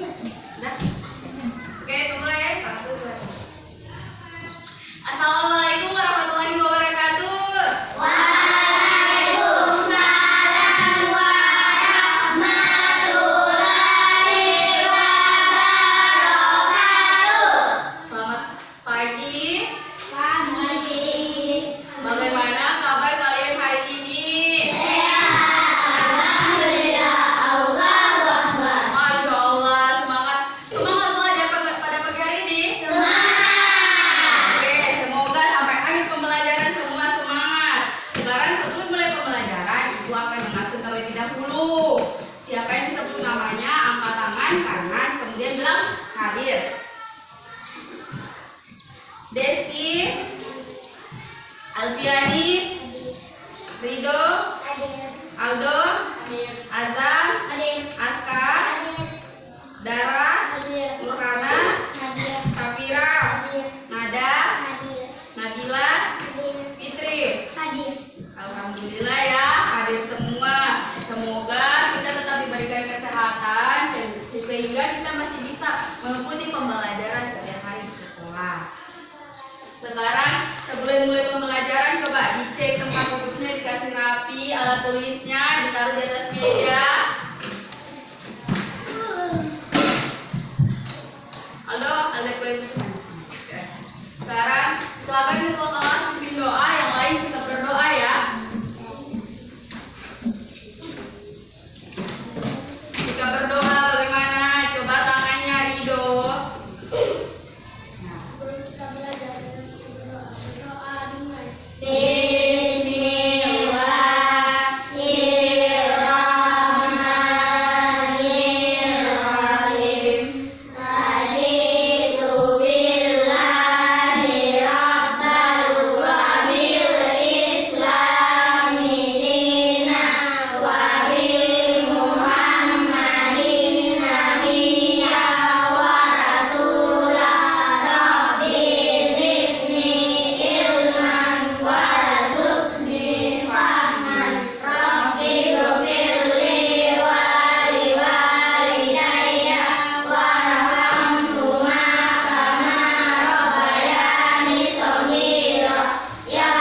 Udah? Oke, mulai ya. 1, 2. Assalamualaikum warahmatullahi wabarakatuh. Waalaikumsalam warahmatullahi wabarakatuh. Selamat pagi. Pagi. Bagaimana kabar kalian hari ini? Sehat, alhamdulillah. Allahu Akbar. Masya Allah, semangat belajar pada pagi hari ini. Semangat. Oke, semoga sampai akhir pembelajaran semua semangat. Sekarang sebelum mulai pembelajaran, Ibu akan mengabsen terlebih dahulu. Siapa yang disebut namanya, angkat tangan kanan, kemudian bilang hadir. Desti, Alfiani, Rido, Aldo, Azam, Aska, Dara, Nurhana, Safira, Nada, Nabila, Fitri. Alhamdulillah ya, hadir semua. Semoga kita tetap diberikan kesehatan sehingga kita masih bisa mengikuti pembelajaran setiap hari di sekolah. Sekarang sebelum mulai pembelajaran, coba dicek tempat duduknya, dikasih rapi, alat tulisnya ditaruh di atas meja. Aldo, ada kue. Sekarang silakan ketua kelas pimpin doa, yang lain sikap berdoa ya. Jika berdoa bagaimana? Coba tangannya Rido. Bismillahirrahmanirrahim. Raditu billahi rabban wa bil islami dinan wa bil muhammadin nabiyyan wa rasulan. Rabbi zidni ilman warzuqni fahman. Rabbi ghfirli wa liwalidayya warhamhuma kama rabbayani shaghira. Ya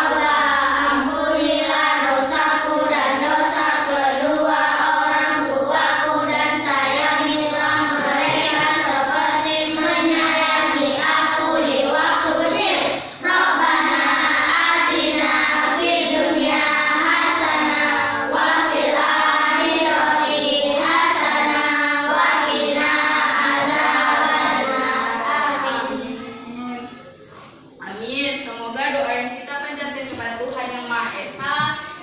Allah, ampunilah dosaku dan dosa kedua orang tuaku, dan sayangilah mereka seperti menyayangi aku di waktu kecil. Rabbana atina fid dunya hasanah wa fil akhirati hasanah wa qina adzabannar. Amin. Amin. Semoga doa yang kita panjatkan kepada Tuhan Yang Maha Esa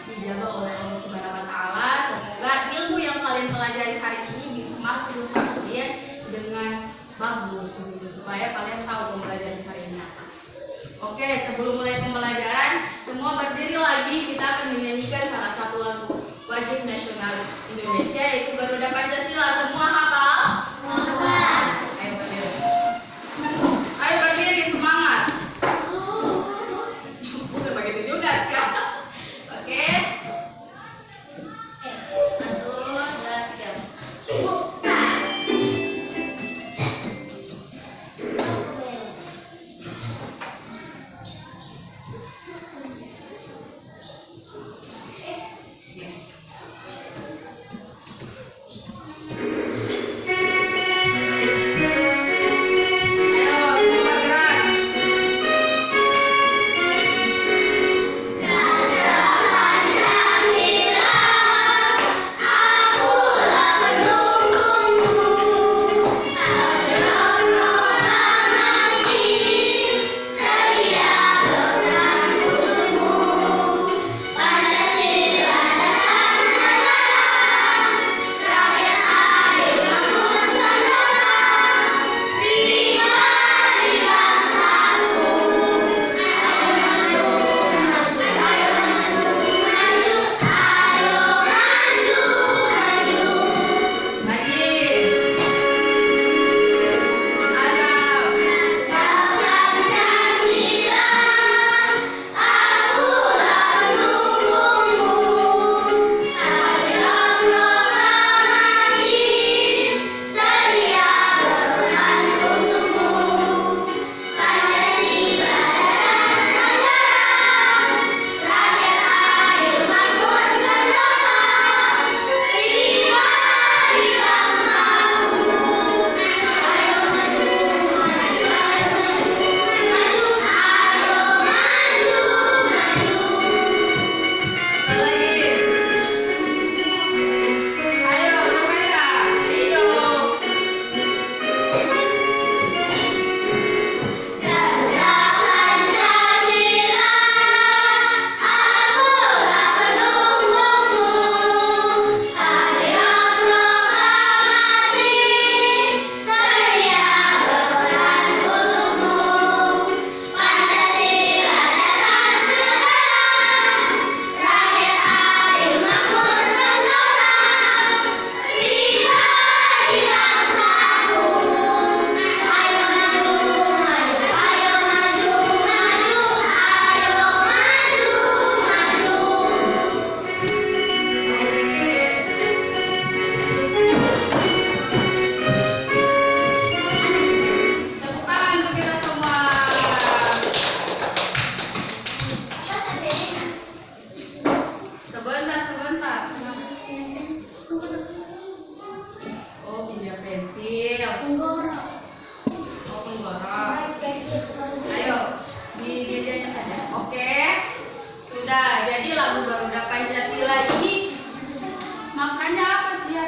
dijabah oleh Allah Subhanahu wa taala. Semoga ilmu yang kalian pelajari hari ini bisa masuk ke kalian dengan bagus begitu, supaya kalian tahu pembelajaran hari ini apa. Oke, sebelum mulai pembelajaran, semua berdiri lagi. Kita akan menyanyikan salah satu lagu wajib nasional Indonesia, yaitu Garuda Pancasila. Semua hafal? Ayo berdiri. Ayo berdiri, semangat. Bukan begitu juga sekarang. Oke. 1, 2, 3.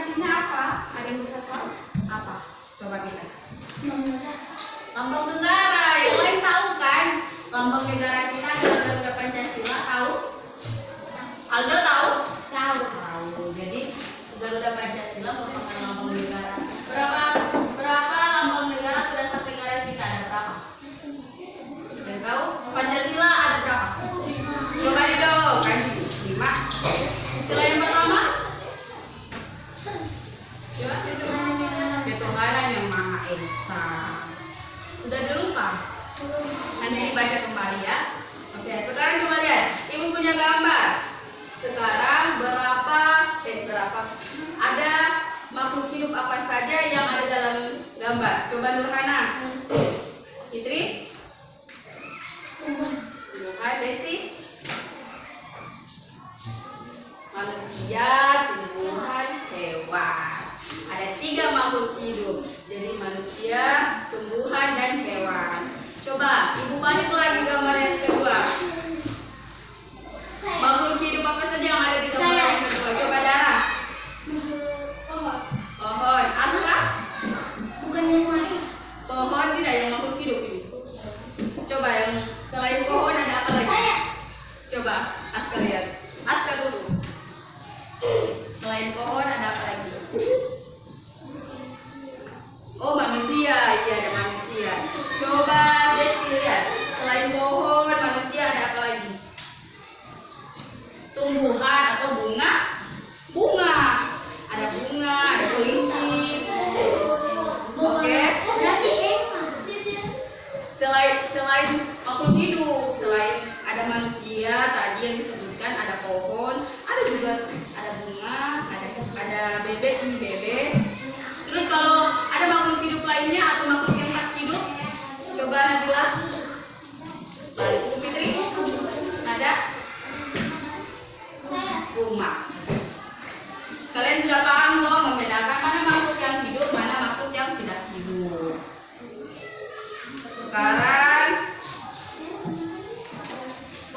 artinya apa? Ada yang bisa tahu? Apa? Coba kita. Lambang negara. Yang lain tahu kan? Lambang negara kita adalah Garuda Pancasila. Tahu? Aldo tahu? Tahu. Tahu. Jadi Garuda Pancasila merupakan lambang negara. Berapa lambang negara berdasarkan negara kita? Ada berapa? Dan tahu? Pancasila ada berapa? Coba nih dong. Kan 5. Istilah yang pertama? Ketuhanan yang Maha Esa. Sudah dilupa? Nanti dibaca kembali ya. Oke, sekarang coba lihat. Ibu punya gambar. Sekarang berapa? Ada makhluk hidup apa saja yang ada dalam gambar? Coba Nurhana. Fitri? Tuhan, Desti? Manusia, tumbuhan, hewan. Ada 3 makhluk hidup. Jadi manusia, tumbuhan, dan hewan. Coba, Ibu balik lagi gambar yang kedua. Makhluk hidup apa saja yang ada di gambar yang kedua? Coba Dara. Pohon. Aska? Bukan yang lain. Pohon tidak yang makhluk hidup ini. Coba yang selain pohon ada apa lagi? Coba Aska lihat. Aska dulu. Selain pohon ada apa lagi? Oh, manusia. Iya, ada manusia. Coba Desti lihat. Selain pohon, manusia ada apa lagi? Tumbuhan atau bunga? Bunga. Ada bunga, ada kelinci. Oke. Berarti Selain makhluk hidup, selain ada manusia tadi yang disebutkan, ada pohon, ada juga ada bunga, ada bebek, ini bebek. Terus kalau ada makhluk hidup lainnya atau makhluk yang tak hidup, coba Nabila. Bantu Fitri. Ada rumah. Kalian sudah paham loh membedakan mana makhluk yang hidup, mana makhluk yang tidak hidup. Sekarang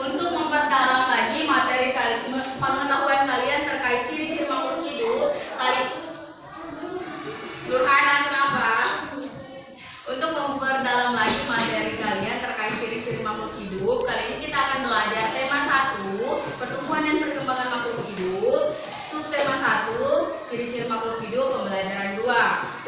untuk memperdalam lagi materi pengetahuan kalian terkait ciri-ciri makhluk hidup, Nurhana kenapa? Untuk memperdalam lagi materi kalian terkait ciri-ciri makhluk hidup, kali ini kita akan belajar tema 1, pertumbuhan dan perkembangan makhluk hidup. Subtema 1, ciri-ciri makhluk hidup, pembelajaran 2.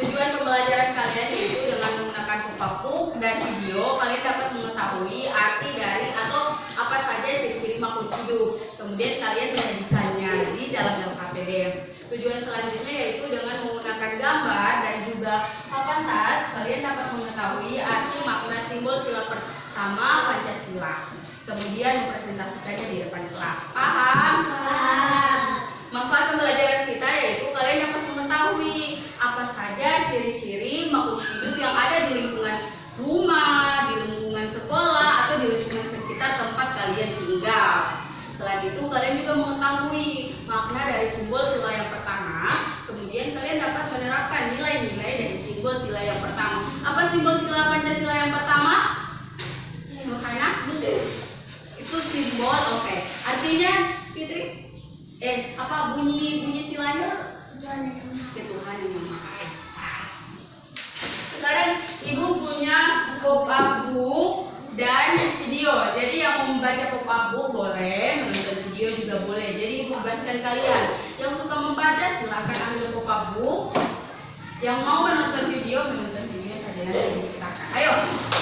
Tujuan pembelajaran kalian yaitu dengan menggunakan pupuk dan video, kalian dapat mengetahui arti dari atau apa saja ciri-ciri makhluk hidup. Kemudian kalian menjadikannya di dalam LKPD. Tujuan selanjutnya yaitu dengan menggunakan gambar dan juga papan tas, kalian dapat mengetahui arti makna simbol sila pertama Pancasila. Kemudian mempresentasikannya di depan kelas. Paham? Paham. Manfaat pembelajaran kita yaitu kalian dapat mengetahui apa saja ciri-ciri makhluk hidup yang ada di lingkungan rumah, di lingkungan sekolah, atau di lingkungan sekitar tempat kalian tinggal. Selain itu, kalian juga mengetahui makna dari simbol sila yang pertama. Kemudian kalian dapat menerapkan nilai-nilai dari simbol sila yang pertama. Apa simbol sila Pancasila yang pertama? Nurhana? Itu simbol, oke. Artinya, Fitri? Apa bunyi silanya? Ketuhanan yang Maha Esa. Sekarang Ibu punya pop-up book dan video. Jadi yang mau membaca pop-up book boleh, menonton video juga boleh. Jadi Ibu bebaskan kalian. Yang suka membaca silakan ambil pop-up book. Yang mau menonton video saja nanti diceritakan. Ayo,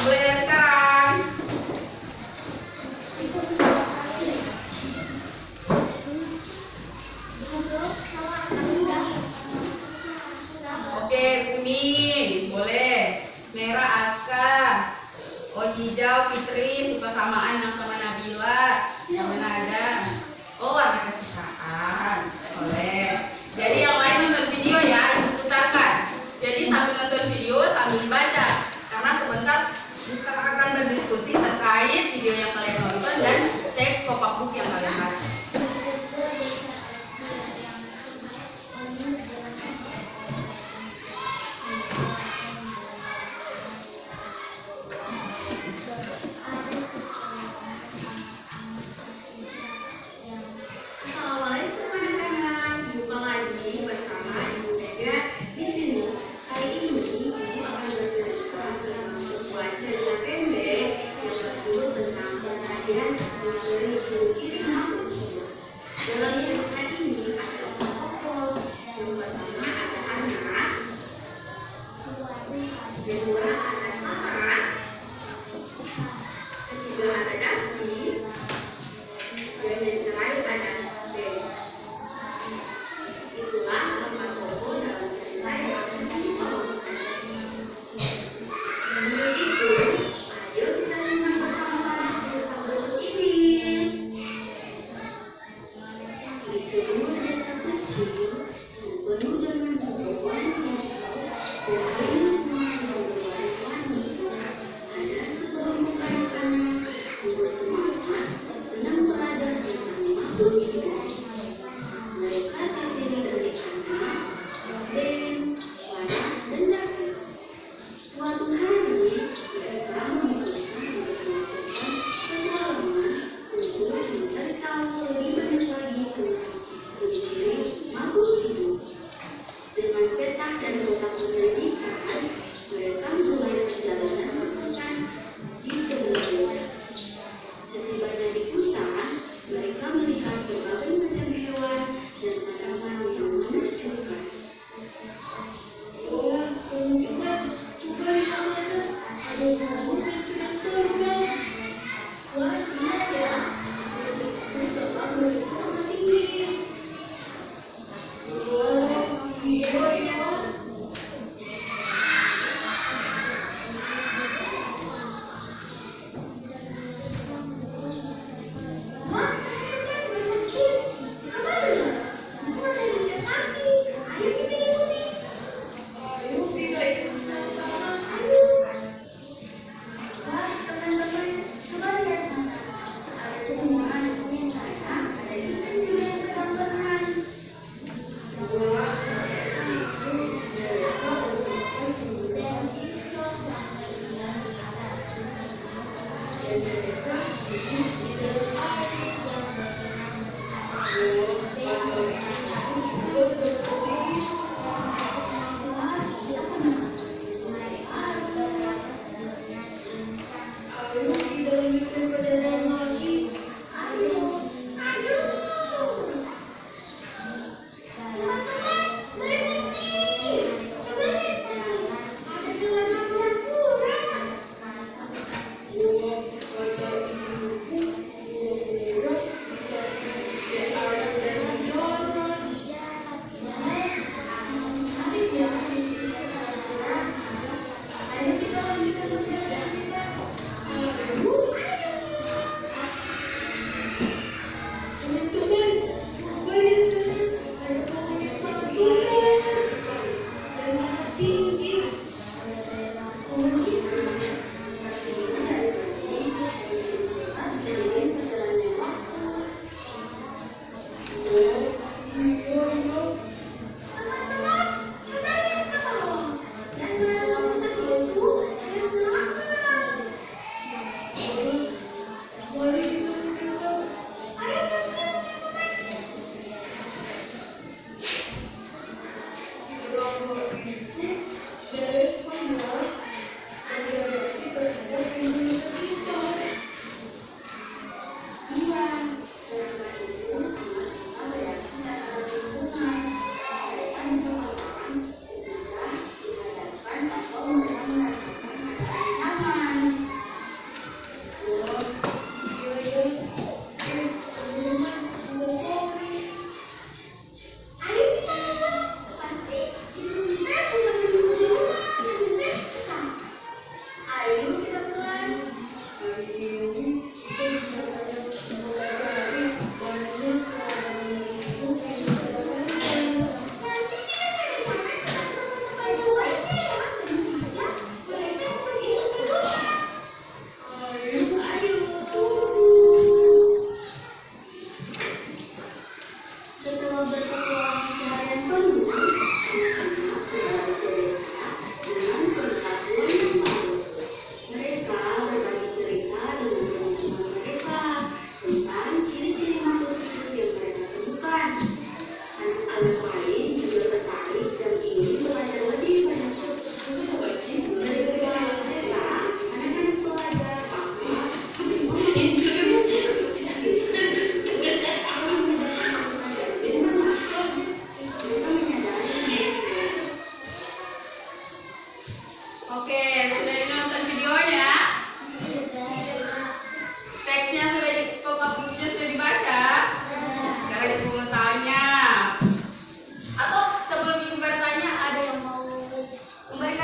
mulai dari sekarang. Oke, kuning boleh, merah Aska, oh hijau Fitri, suka samaan yang sama Nabila, sama Nada. Oh warna kesukaan, boleh. Jadi yang lain nonton video ya, Ibu putarkan. Jadi sambil nonton video sambil dibaca, karena sebentar kita akan berdiskusi terkait video yang kalian nonton dan teks pop-up book yang kalian baca. Assalamualaikum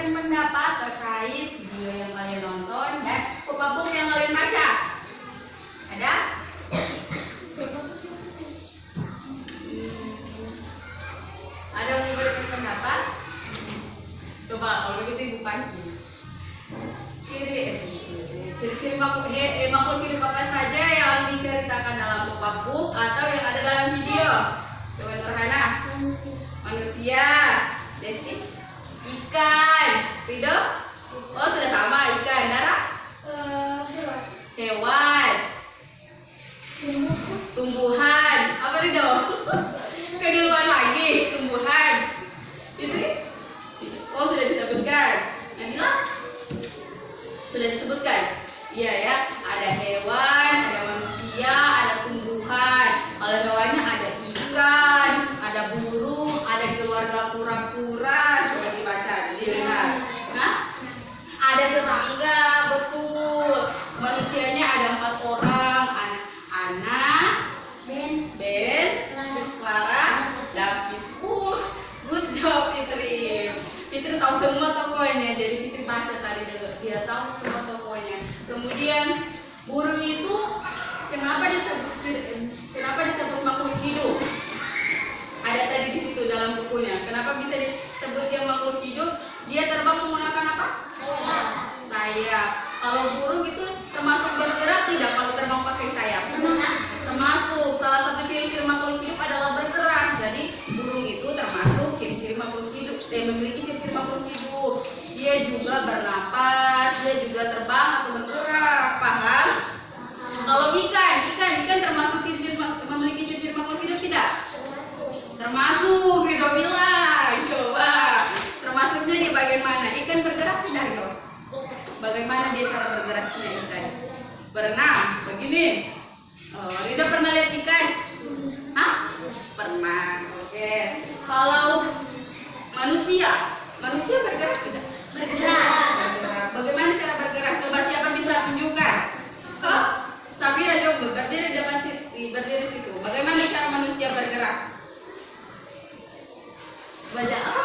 memberikan pendapat terkait video yang kalian nonton dan pop-up yang kalian baca. Ada? Ada yang memberikan pendapat? Coba kalau begitu Ibu Panji. Ciri-ciri makhluk hidup apa saja yang diceritakan dalam pop-up book atau yang ada dalam video? Coba Nurhana. Manusia. Desti. Ikan. Rido? Oh sudah sama ikan. Dara? Hewan. Tumbuhan. Apa Rido? Keduluan lagi. Tumbuhan. Fitri? Oh sudah disebutkan. Nabila? Sudah disebutkan. Iya ya. Ada hewan, ada manusia, ada tumbuhan. Kalau hewannya ada ikan, ada burung, ada keluarga kura-kura. Coba dibaca, dilihat. Nah, ada serangga, betul. Manusianya ada 4 orang. Ana, Ben, Clara, David. Good job Fitri. Fitri tahu semua tokohnya. Jadi Fitri baca tadi dulu. Dia tahu semua tokohnya. Kemudian burung itu kenapa disebut makhluk hidup? Ada tadi di situ dalam bukunya. Kenapa bisa disebut dia makhluk hidup? Dia terbang menggunakan apa? Sayap. Kalau burung itu termasuk bergerak tidak kalau terbang pakai sayap? Termasuk. Salah satu ciri-ciri makhluk hidup adalah bergerak. Jadi burung itu termasuk ciri-ciri makhluk hidup. Dia memiliki ciri-ciri makhluk hidup. Dia juga bernapas, dia juga terbang atau bergerak. Paham? Kalau ikan termasuk ciri-ciri memiliki ciri-ciri makhluk hidup tidak? Termasuk. Rido bilang. Coba. Termasuknya di bagian mana? Ikan bergerak tidak Rido? Bagaimana dia cara bergeraknya ikan? Berenang. Begini. Rido pernah lihat ikan? Hah? Pernah. Oke. Kalau manusia bergerak tidak? Bergerak. Bagaimana cara bergerak? Coba siapa bisa tunjukkan? Oh, Sabira coba berdiri berdiri situ. Bagaimana cara manusia bergerak? Baca apa?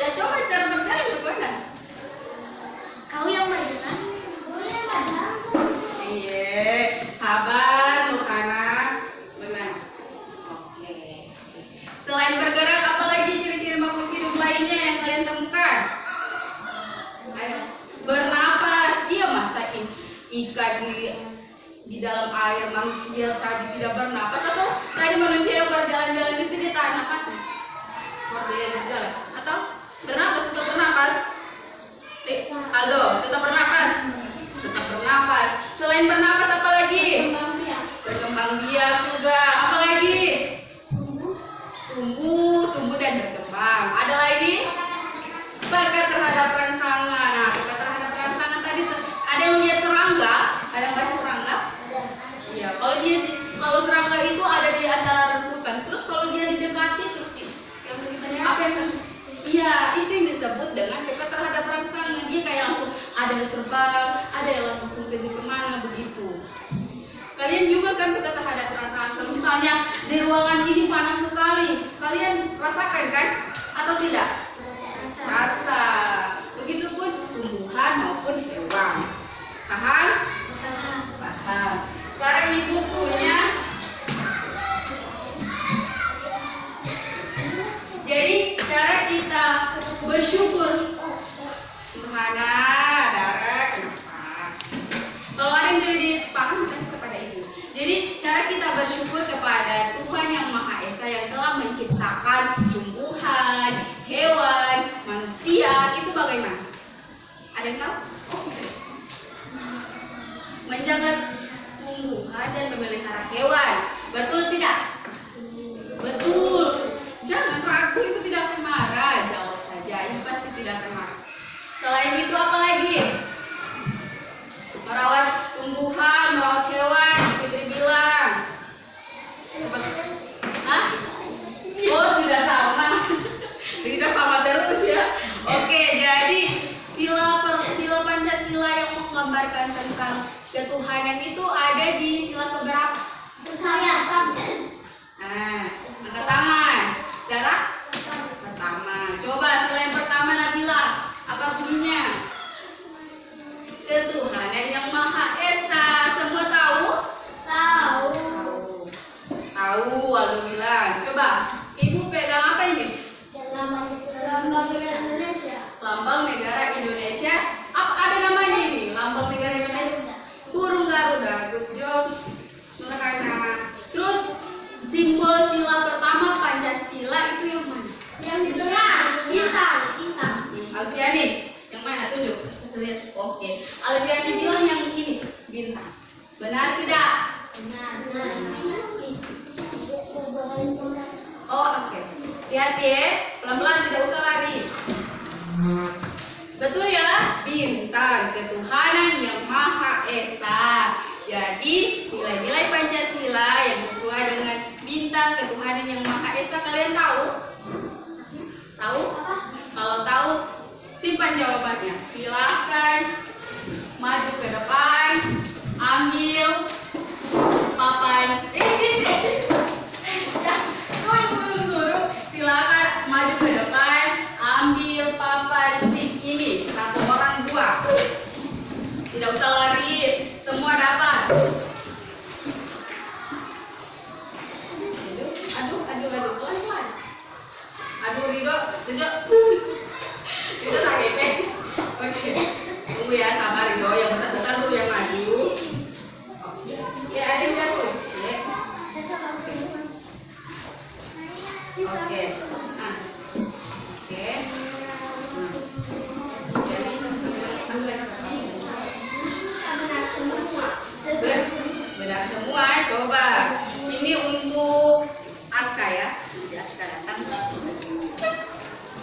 Ya coba cara bergerak bagaimana? Kau yang bergerak. Iya, sabar Nurhana. Benar. Oke. Selain bergerak, apalagi ciri-ciri makhluk hidup lainnya yang kalian temukan? Ayo. Bernapas. Iya masa ikan di dalam air, manusia tadi tidak bernapas, atau tadi manusia yang berjalan-jalan itu dia tahan napasnya? Dia berjalan atau bernapas? Tetap bernapas. Aldo, tetap bernapas. Tetap bernapas. Selain bernapas apa lagi? Berkembang biak juga. Apa lagi? Tumbuh dan berkembang. Ada lagi? Bakat terhadap rangsangan. Nah, bakat terhadap rangsangan tadi ada yang lihat serangga? Ada yang baca serangga? Iya. Kalau serangga itu ada di antara rerumputan. Terus kalau dia didekati terus apa yang iya, itu yang disebut dengan bakat terhadap rangsangan. Dia kayak langsung ada yang terbang, ada yang langsung pergi kemana begitu. Kalian juga kan bakat terhadap rangsangan. Kalau misalnya di ruangan ini panas sekali, kalian rasakan kan? Atau tidak? Rasa. Begitupun tumbuhan maupun hewan. Paham? Paham. Sekarang di bukunya. Jadi cara kita bersyukur. Nurhana, Dara, kenapa? Kalau ada yang jadi paham kan kepada ibu. Jadi cara kita bersyukur kepada Tuhan yang Maha Esa yang telah menciptakan tumbuhan, hewan, manusia itu bagaimana? Ada yang tahu? Menjaga tumbuhan dan memelihara hewan. Betul tidak? Betul. Jangan ragu, itu tidak akan marah. Jawab saja, ini pasti tidak akan marah. Selain itu apa lagi? Merawat tumbuhan, merawat hewan, Fitri bilang. Hah? Oh sudah sama. Tidak sama terus ya. Oke, jadi sila Pancasila yang menggambarkan tentang ketuhanan itu ada di sila keberapa? Saya. Nah, angkat tangan. Darah? Pertama. Coba sila yang pertama Nabila. Apa bunyinya? Ketuhanan yang Maha Esa. Semua tahu? Tahu. Tahu, Waldo bilang. Coba, Ibu pegang apa ini? Lambang Indonesia. Lambang negara Indonesia. Apa ada namanya ini? Lambang negara Indonesia. Burung Garuda. Good job. Makanya. Terus simbol sila pertama Pancasila itu yang mana? Yang di tengah. Bintang. Alfiani. Yang mana? Tunjuk. Saya lihat. Oke. Alfiani bilang yang ini. Bintang. Benar tidak? Benar. Oh, oke. Lihat ya. Pelan-pelan, tidak usah lari. Betul ya? Bintang, ketuhanan yang Maha Esa. Jadi, nilai-nilai Pancasila yang sesuai dengan bintang ketuhanan yang Maha Esa, kalian tahu? Tahu? Kalau tahu, simpan jawabannya. Silahkan maju ke depan, ambil papan. Silakan maju ke depan, ambil papan stick ini. Satu orang dua. Tidak usah lari, semua dapat. Aduh, pelan-pelan. Aduh, Rido. Rido tak gepeng. Oke, tunggu ya, sabar Rido. Yang besar-besar dulu yang maju. Ya, ada yang jatuh. Oke. Nah. Oke. Jadi ambil benar semua. Coba. Ini untuk Aska ya. Aska datang.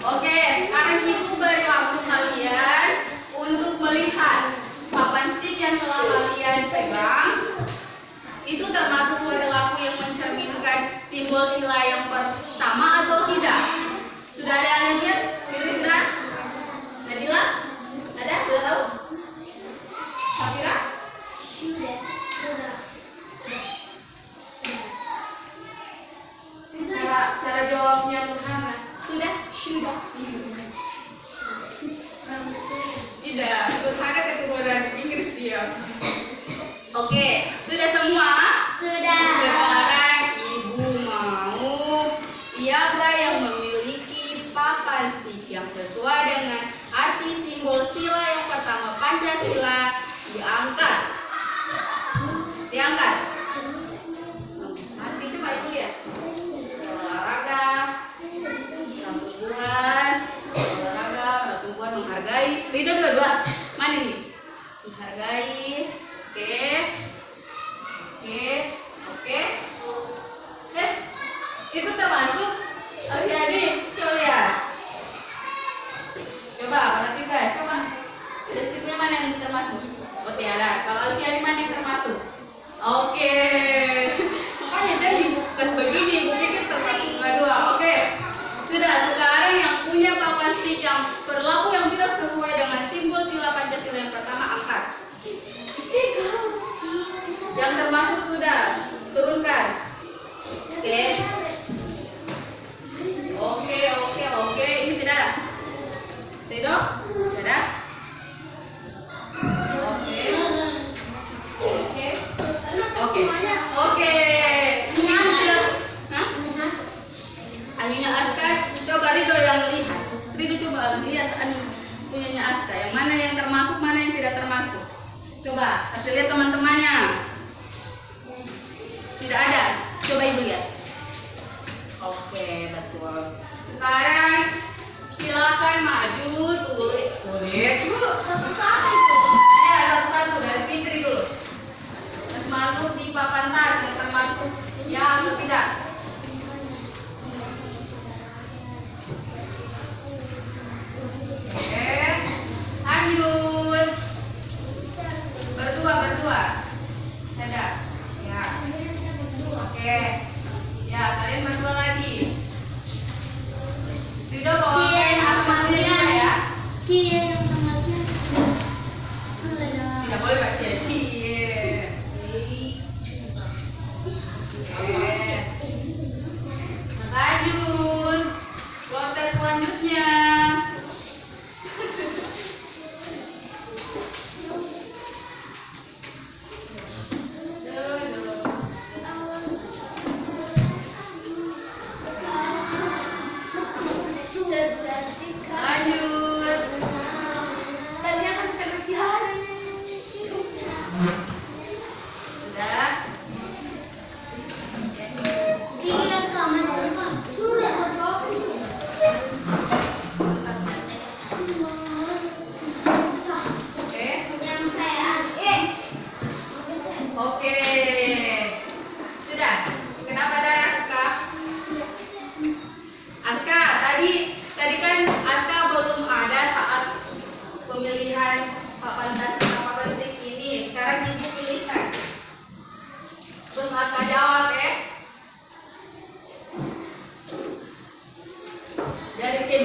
Oke, sekarang Ibu beri waktu kalian untuk melihat papan stick yang telah kalian pegang. Itu termasuk perilaku yang mencerminkan simbol sila yang pertama atau tidak? Sudah ada yang lihat? Sudah? Nabila? Ada? Sudah tahu? Safira? Cara jawabnya Nurhana. Sudah? Tidak, Nurhana keturunan Inggris dia. Oke, sudah semua? Sudah. Sekarang Ibu mau siapa yang memiliki papan stick yang sesuai dengan arti simbol sila yang pertama Pancasila diangkat. Diangkat. Arti coba Ibu lihat. Olahraga, pertumbuhan, pertumbuhan menghargai. Ridho dua-dua. Mana nih? Menghargai. Oke. Itu termasuk Alfiani, coba lihat. Coba perhatikan, coba. Deskripsinya mana yang termasuk? Oh tiada. Kalau Alfiani mana yang termasuk? Oke. Makanya jadi bukas begini, gue pikir termasuk dua-dua. Oke. Sudah, sekarang yang punya papan stick yang berlaku yang tidak sesuai dengan simbol sila Pancasila yang pertama angkat. Yang termasuk sudah turunkan. Oke. Ini tidak ada. Tidak? Tidak? Oke. Anunya Aska, coba Ridho yang lihat. Ridho coba lihat punyanya Aska. Yang mana yang termasuk, mana yang tidak termasuk. Coba kasih lihat teman-temannya. Tidak ada. Coba Ibu lihat. Oke, betul. Sekarang silakan maju tulis. Satu-satu. Ya, satu-satu dari Fitri dulu. Terus masuk di papan tas yang termasuk ya atau tidak. Oke. Lanjut. Berdua. Ada. Ya. Oke. Ya, kalian berdua lagi. Ridho bawa kain asmatnya ya. Yang tengahnya. Tidak boleh baca cie. Oke. Lanjut. Kloter selanjutnya.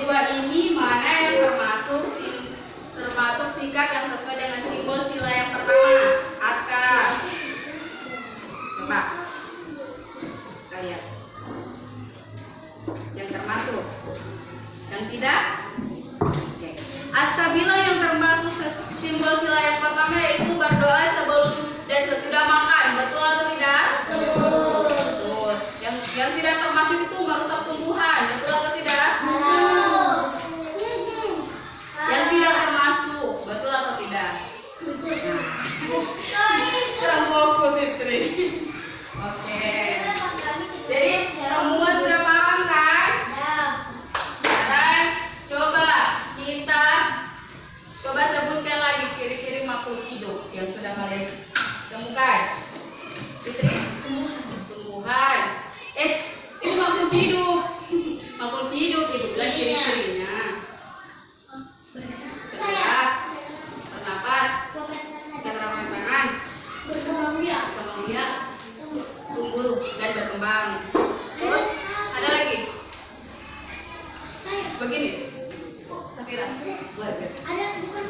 dua ini mana yang termasuk sikap yang sesuai dengan simbol sila yang pertama? Aska. Coba. Kita lihat. Yang termasuk. Yang tidak? Oke. Aska bilang yang termasuk simbol sila yang pertama yaitu berdoa sebelum dan sesudah makan. Betul atau tidak? Betul. Yang tidak termasuk itu merusak tumbuhan. Betul atau tidak? Yang tidak termasuk. Betul atau tidak? Kurang fokus Fitri. Oke. Jadi semua sudah paham kan? Sekarang kita coba sebutkan lagi ciri-ciri makhluk hidup yang sudah kalian temukan. Fitri? Tumbuhan. Itu makhluk hidup. Makhluk hidup itu bilang ciri-cirinya. Bergerak, bernapas, keterampilan tangan, berkembang biak, tumbuh dan berkembang. Terus ada lagi. Begini. Safira. Ada bukan.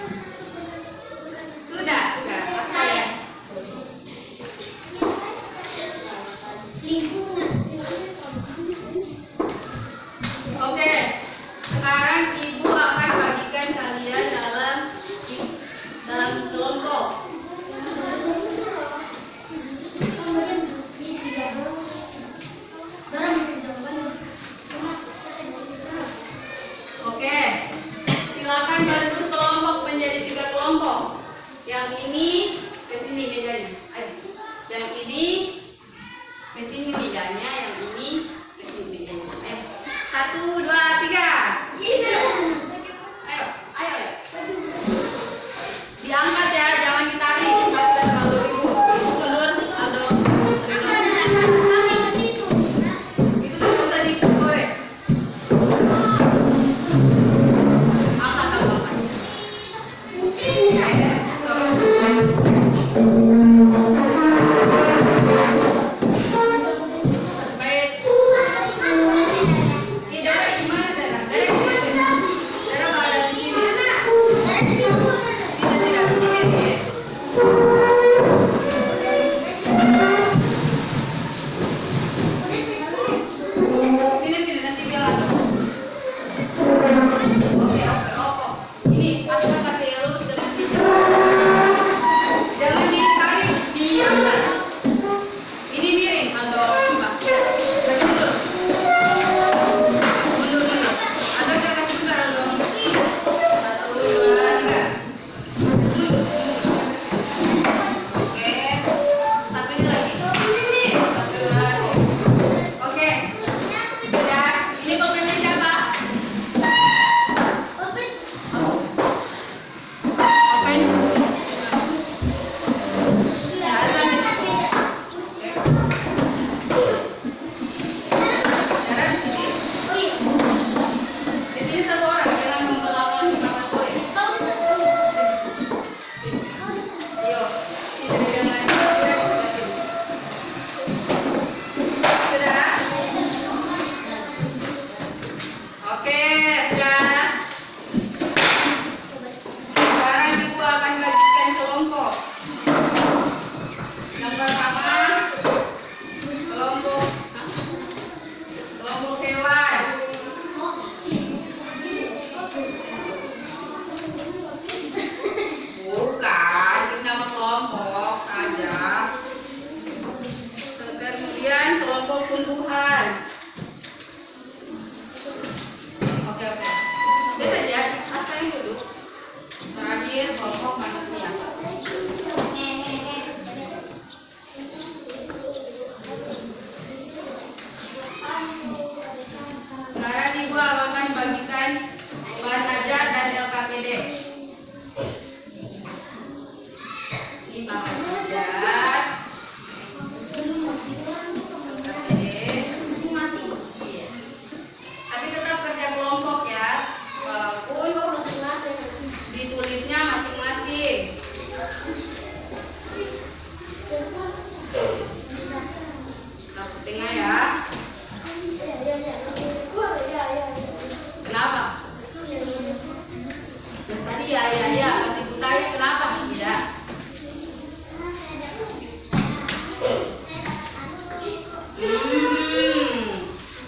Sudah. Pas saya. Lingkungan. Oke. Sekarang ibu akan bagikan kalian dalam kelompok. Oke. Silakan bantu kelompok menjadi 3 kelompok. Yang ini ke sini mejanya. Ayo. Yang ini ke sini mejanya, yang ini ke sini mejanya. Ayo. 1, 2, 3. Ayo. Diangkat ya, jangan ditarik. Tidak terlalu ribut. Mundur, Aldo. Kami ke situ. Itu tidak usah digoreng. Angkat. Baik. Ini darah di mana darah? Darah di sini. Darah ada di sini. Tidak begini. Sini nanti bilang. Oke. Ini Aska kasih elus dengan bijak. Jangan ditarik, diangkat. Ini miring, Aldo. Coba. Kasih dulu. Mundur. Aldo kita kasih sebentar, Aldo. 1, 2, 3. Mundur. Oke. Satu ini lagi. 1, 2. Oke. Sudah. Ini pokoknya siapa? Open. Ya, azan di situ. Oke. Darah di sini. Di sini 1 orang, jangan memperlakukan sangat boleh. Ayo, ini jangan tidak sebelah sini. Sudah? Oke, sudah. Sekarang ibu akan bagikan kelompok. Yang pertama, kelompok hewan. Bukan, ini nama kelompok aja. Kemudian kelompok tumbuhan. Oke. Lihat aja, Aska yang duduk. Terakhir kelompok manusia. Sekarang ibu akan bagikan bahan ajar dan LKPD. Ini bahan ajar, LKPD masing-masing. Iya. Tapi tetap kerja kelompok ya, walaupun ditulisnya masing-masing. Nah, tengah ya. Kenapa? Iya. Pas ibu tanya kenapa? Iya.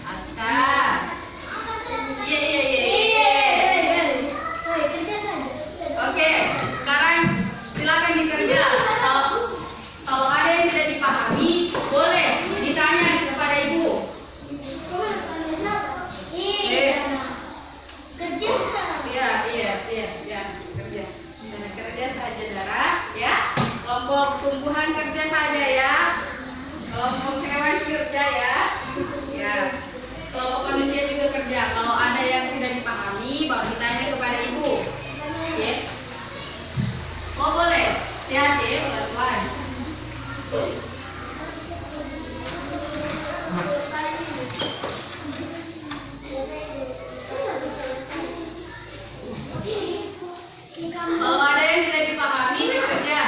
Aska. Iya. Kerja saja. Oke, sekarang silakan dikerja. Kalau ada yang tidak dipahami, boleh ditanya kepada ibu. Iya, kerja. Kerja saja, Dara, ya. Kelompok tumbuhan kerja saja ya. Kelompok hewan kerja ya. Ya. Kelompok manusia juga kerja. Kalau ada yang tidak dipahami, baru ditanya kepada ibu. Oke. Oh boleh. Hati-hati ya, pelan-pelan. Kalau ada yang tidak dipahami, dikerja,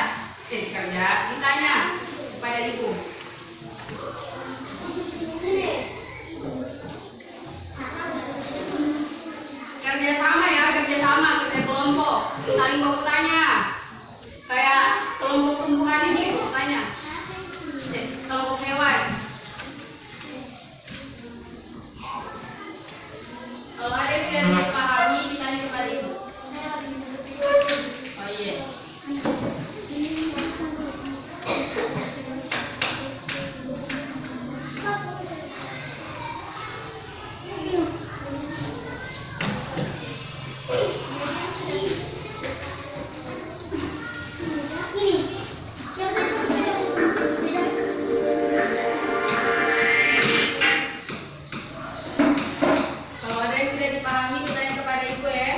ditanya kepada ibu. Kerja kelompok, saling baku tanya. Kayak kelompok tumbuhan ini baku tanya. Kelompok hewan. Kalau ada yang tidak dipahami, ditanya kepada ibu. Oh iya. Kalau ada yang tidak dipahami, ditanya kepada ibu ya.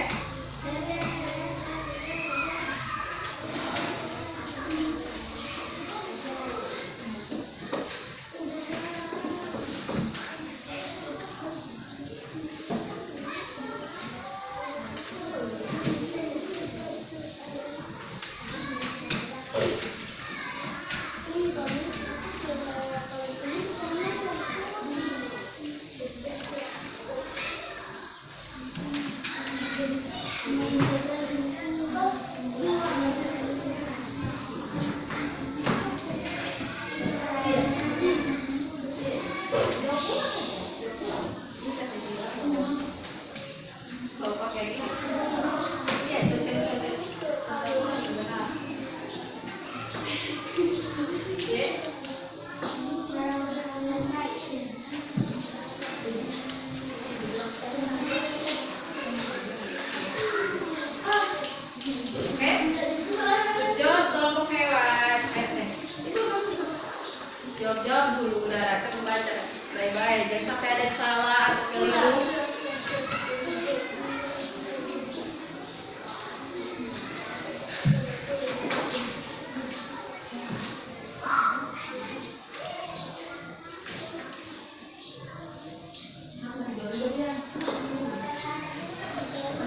Kalau pakai ini, iya contek. Oke, jawab kelompok hewan. Jawab dulu, Dara. Coba baca baik-baik. Jangan sampai ada salah atau keliru.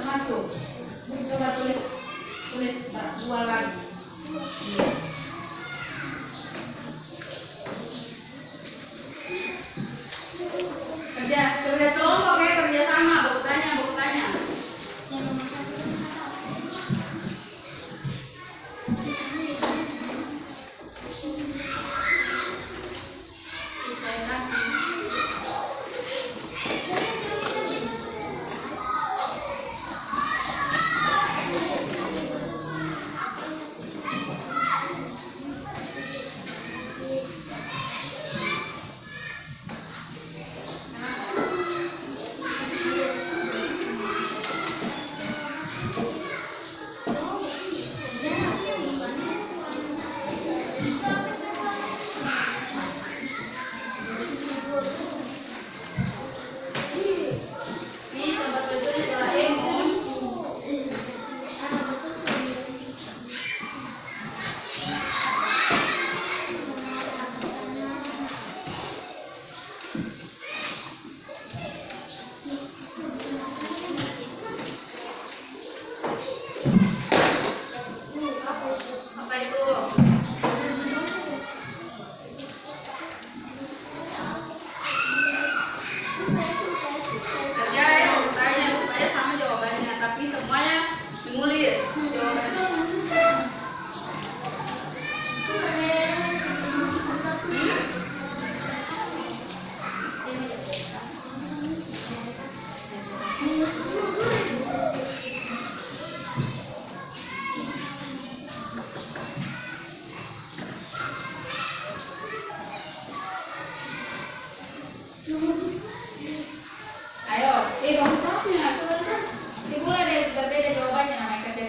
Masuk. Coba tulis dua lagi. Kerja kelompok ya, kerja sama, baku tanya.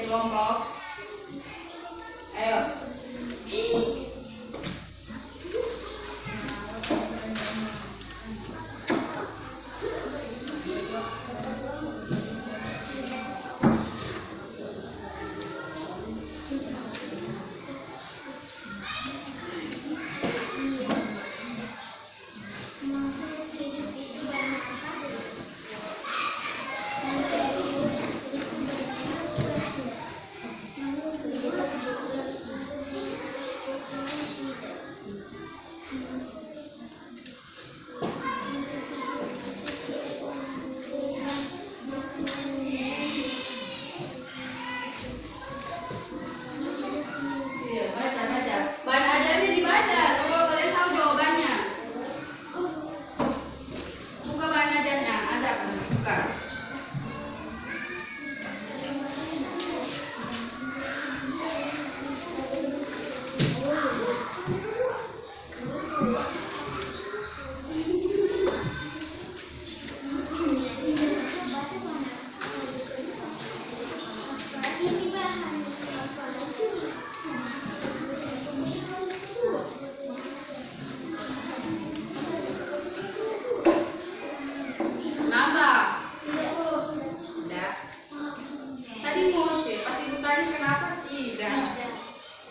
kelompok. Ayo.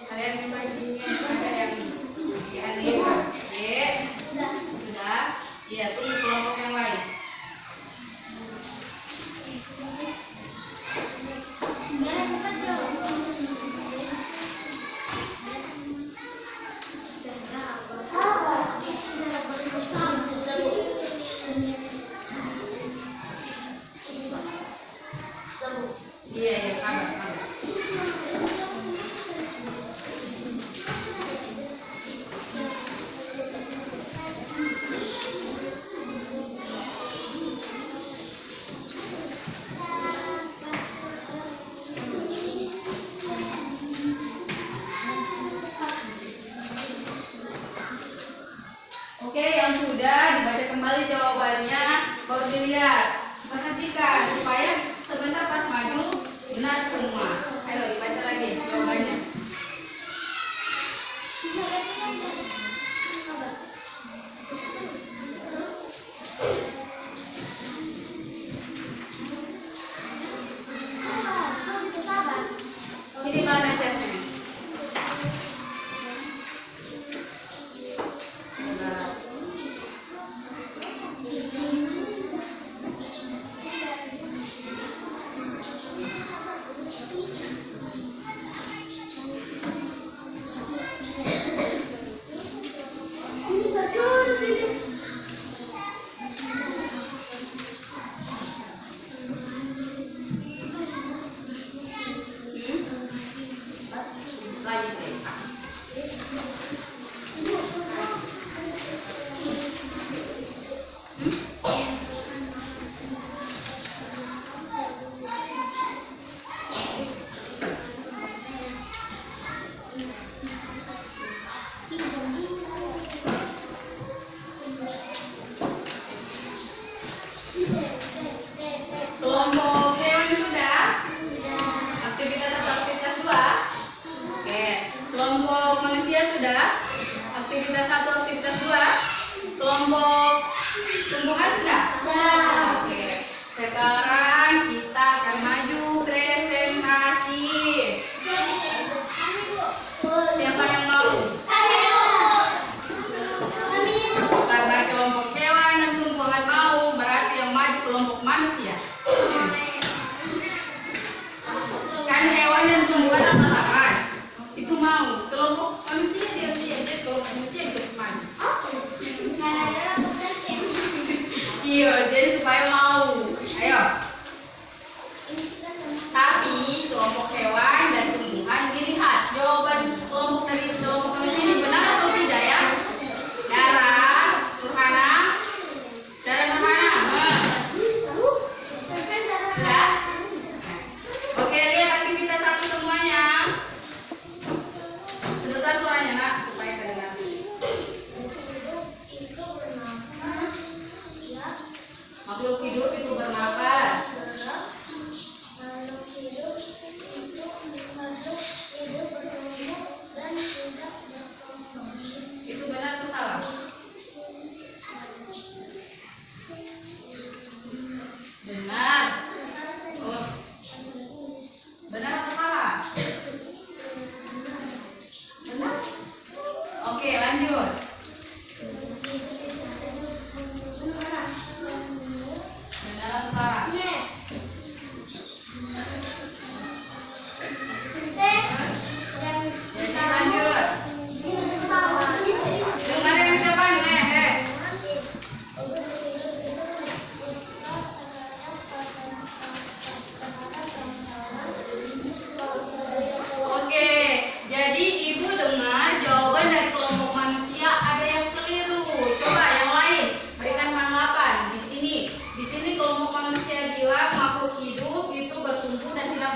Kalian membaginya ada yang sudah, ya tunggu kelompok yang lain. Iya, sabar. Oke, yang sudah dibaca kembali jawabannya, baru dilihat. Perhatikan supaya sebentar pas maju benar semua. Ayo dibaca lagi jawabannya. Ini mana catnya? Kelompok hewan sudah? Aktivitas 1, aktivitas 2? Oke. Kelompok manusia sudah? Aktivitas 1, aktivitas 2? Kelompok tumbuhan sudah? Oke. Sekarang kita akan maju presentasi. Siapa yang mau? Karena kelompok hewan dan tumbuhan mau, berarti yang maju kelompok manusia. Kan hewan dan tumbuhan sama-sama itu mau, kelompok manusia dia kelompok manusia itu maju. Iya, jadi supaya mau. Ayo. Tapi kelompok hewan dan tumbuhan dilihat jawaban kelompok dari kelompok manusia ini benar atau tidak ya? Dara, Nurhana, sudah? Oke, lihat aktivitas 1 semuanya. Sebesar suaranya nak, supaya terdengar. Makhluk hidup itu bernapas.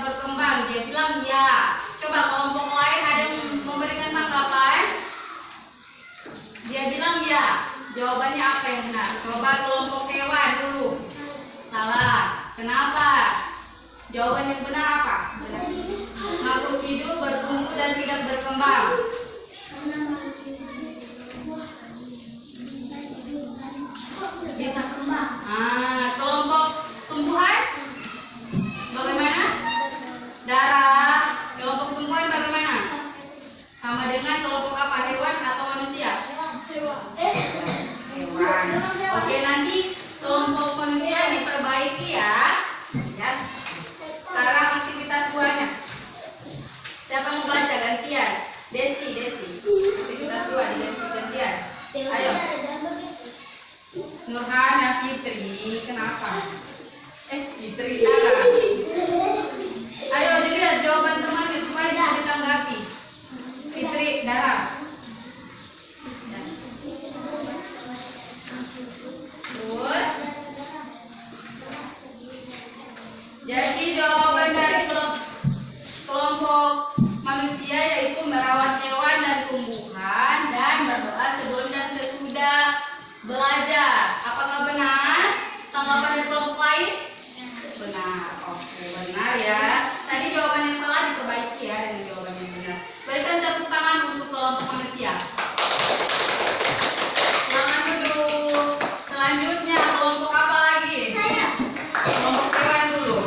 berkembang? Dia bilang ya. Coba kelompok lain ada yang memberikan tanggapan? Dia bilang ya. Jawabannya apa yang benar? Coba kelompok hewan dulu. Salah. Kenapa? Jawaban yang benar apa? Makhluk hidup bertumbuh dan tidak berkembang. Bisa kembang. Kelompok tumbuhan bagaimana? Darah. Kelompok tumbuhan bagaimana? Sama dengan kelompok apa? Hewan atau manusia? Hewan. Oke, nanti kelompok manusia diperbaiki ya. Ya. Sekarang aktivitas 2-nya. Siapa mau baca gantian? Desti. Aktivitas 2 gantian. Ayo. Nurhana, Fitri, kenapa? Fitri, Dara. Ayo dilihat jawaban temannya supaya bisa ditanggapi. Fitri, Dara. Terus, jadi jawaban dari kelompok manusia yaitu merawat hewan dan tumbuhan dan berdoa sebelum dan sesudah belajar. Apakah benar? Tanggapan dari kelompok lain? Benar. Oke, benar ya. Tadi jawaban yang salah diperbaiki ya dengan jawaban yang benar. Berikan tepuk tangan untuk kelompok manusia. Selamat duduk. Selanjutnya kelompok apa lagi? Saya. Kelompok hewan dulu.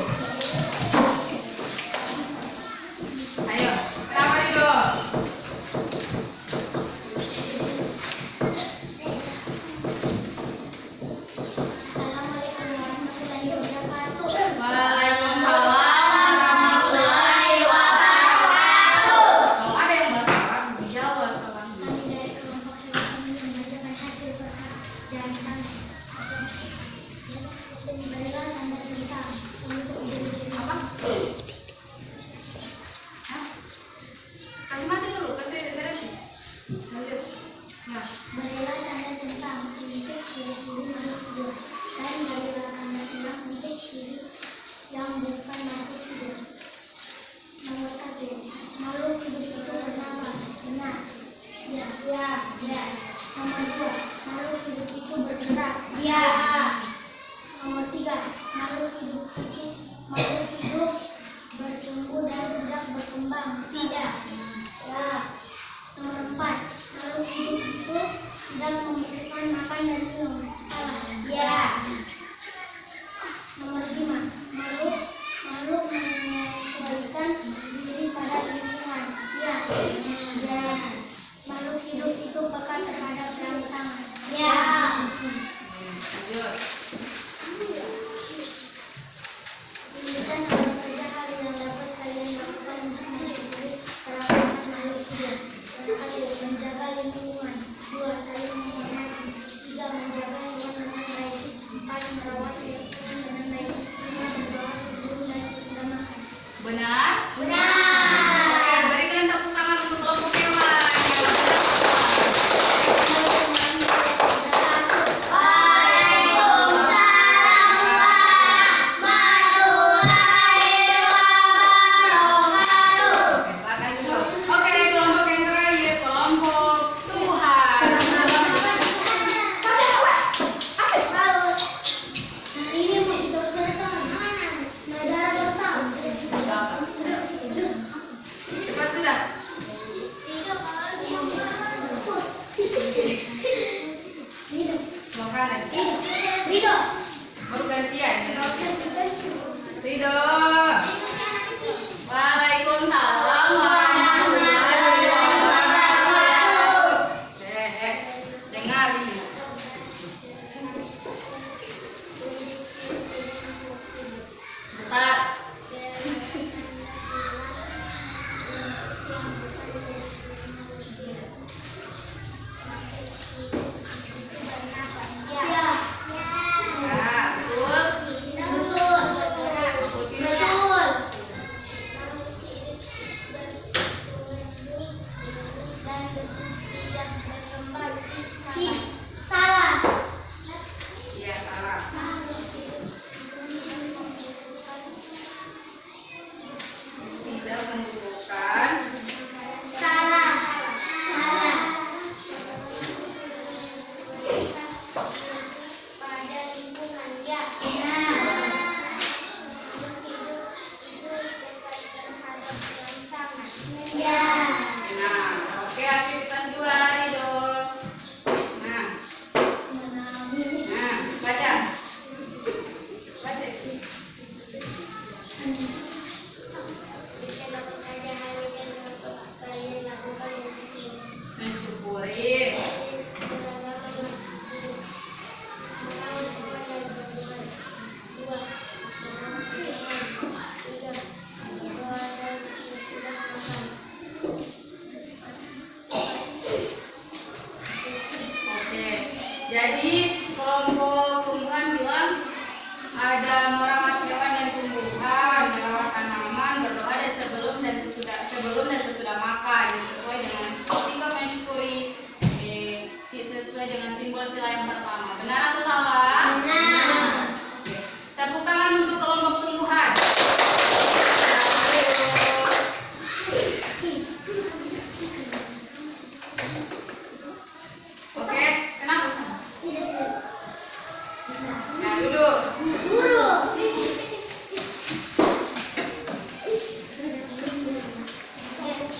Ayo, kenapa duduk? Kasih mati dulu, kasih berhenti. Lanjut. Nah, Berilah tanda tentang untuk ciri-ciri makhluk hidup dan berilah tanda silang untuk ciri yang bukan makhluk hidup. Nomor 1, makhluk hidup itu bernapas. Benar. Ya. Yes. Nomor 2, makhluk hidup itu bergerak. Ya. Nomor 3, makhluk hidup bertumbuh dan tidak berkembang. Tidak. Ya. Nomor 4, makhluk hidup itu sedang membutuhkan makan dan minum. Salah. Ya. Nomor 5, makhluk menyesuaikan diri pada lingkungan. Ya. Ya. Makhluk hidup itu peka terhadap rangsangan. Ya. lanjut. Tuliskan apa saja hal yang dapat kalian lakukan untuk mensyukuri perawatan makhluk hidup. 1. Menjaga lingkungan. 2. Saling menghormati. 3. Menjaga hewan dengan baik. 4. Merawat lingkungan dengan baik. 5. Berdoa sebelum dan sesudah makan. Benar? Benar. Oke, berikan tepuk tangan untuk kelompok hewan. Silakan duduk. Oke, kelompok yang terakhir, kelompok tumbuhan. Nah ini masih terus datang. Nah darah datang. menunjukkan Salah. Pada lingkungan ya. Ya. Nah, oke, aktivitas 2 Rido. Nah, baca. Mensyukuri. Oke, jadi kelompok tumbuhan bilang ada merawat hewan dan tumbuhan, merawat tanaman, berdoa dan sebelum dan sesudah makan, sesuai dengan sikap mensyukuri, sesuai dengan simbol sila yang pertama. Benar atau salah? Benar. Oke. Tepuk tangan untuk kelompok tumbuhan. Oke, kenapa? Nah, duduk.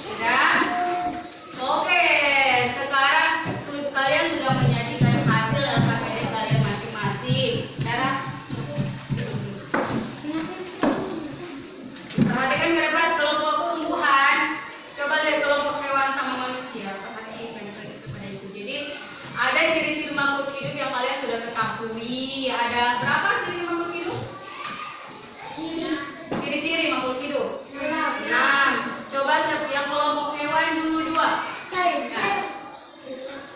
Sudah? Oke, sekarang kalian sudah menyajikan hasil LKPD kalian masing-masing. Darah. Perhatikan ke depan kelompok tumbuhan. Coba lihat kelompok hewan sama manusia. Perhatikan kepada itu. Jadi ada ciri-ciri makhluk hidup yang kalian sudah ketahui. Ada berapa ciri makhluk hidup? Ciri-ciri makhluk hidup. 6. Coba yang kelompok hewan dulu 2. Nah,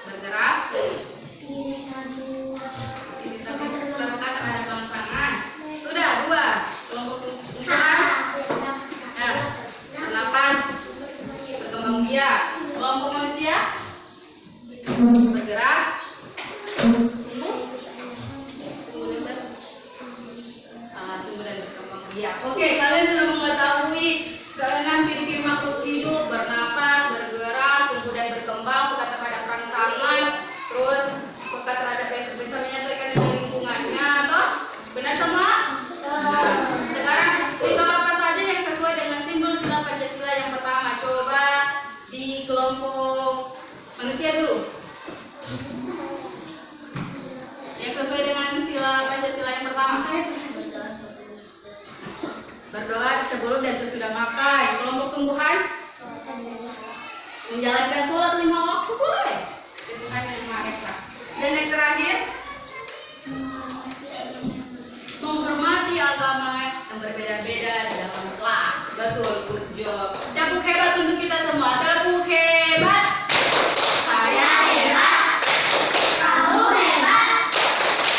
bergerak. Terangkat terhadap langsangan. Sudah 2. Kelompok tumbuhan. Nah, bernapas, berkembang biak. Kelompok manusia bergerak, tumbuh dan berkembang biak. Oke, kalian sudah mengetahui keenam ciri-ciri makhluk hidup: bernapas, bergerak, tumbuh dan berkembang, peka terhadap rangsangan, terus peka terhadap bisa menyesuaikan dengan lingkungannya. Toh, benar semua? Nah, sekarang sikap apa saja yang sesuai dengan simbol sila Pancasila yang pertama? Coba di kelompok manusia dulu. Yang sesuai dengan sila Pancasila yang pertama. Berdoa sebelum dan sesudah makan. Kelompok tumbuhan menjalankan sholat 5 waktu boleh. Tuhan yang Maha Esa. Dan yang terakhir, menghormati agama yang berbeda-beda dalam kelas. Betul, good job. Tepuk hebat untuk kita semua. Tepuk hebat. Saya hebat. Kamu hebat.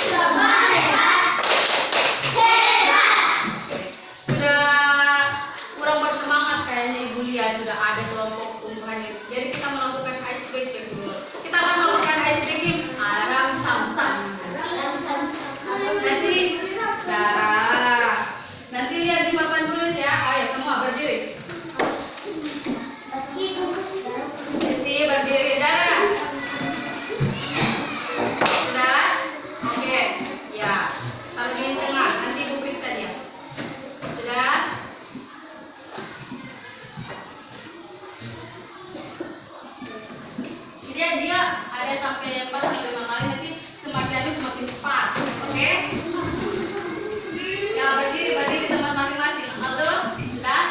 Semua hebat. Hebat. Sudah kurang bersemangat kayaknya Ibu Lia. Sudah ada kelompok tumbuhannya. Jadi kita melakukan ice breaking dulu. Kita akan melakukan ice breaking aram samsam. Nanti darah. Nanti lihat di papan tulis ya. Ayo semua berdiri. Mesti berdiri. Darah. Sudah? Oke. Ya. Taruh di tengah. Nanti Ibu periksa dia. Sudah? Dia ada sampai 4 sampai 5 kali, nanti semakin hari semakin cepat. Oke? Ya, berdiri di tempat masing-masing. Aldo, sudah?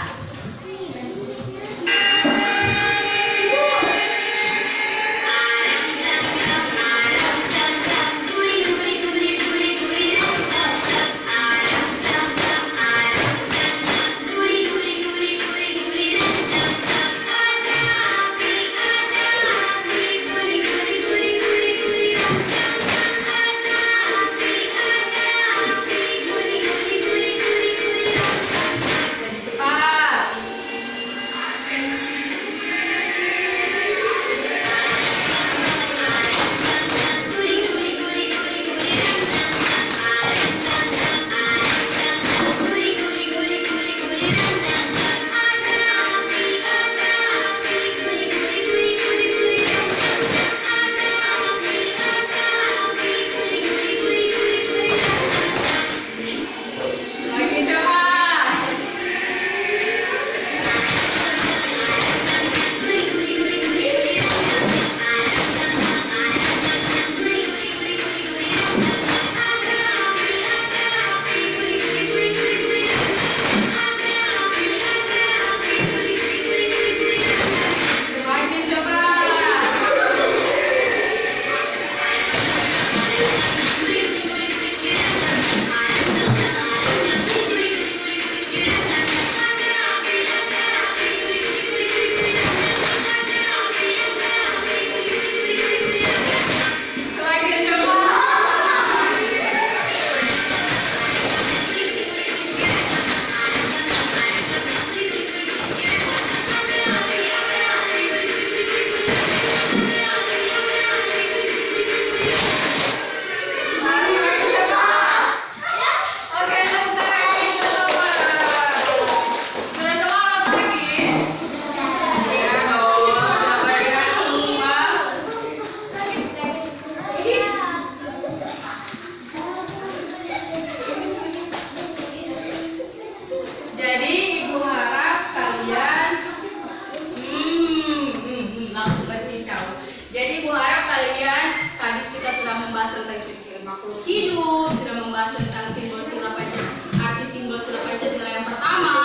makhluk hidup, sudah membahas tentang simbol sila Pancasila, arti simbol sila Pancasila yang pertama.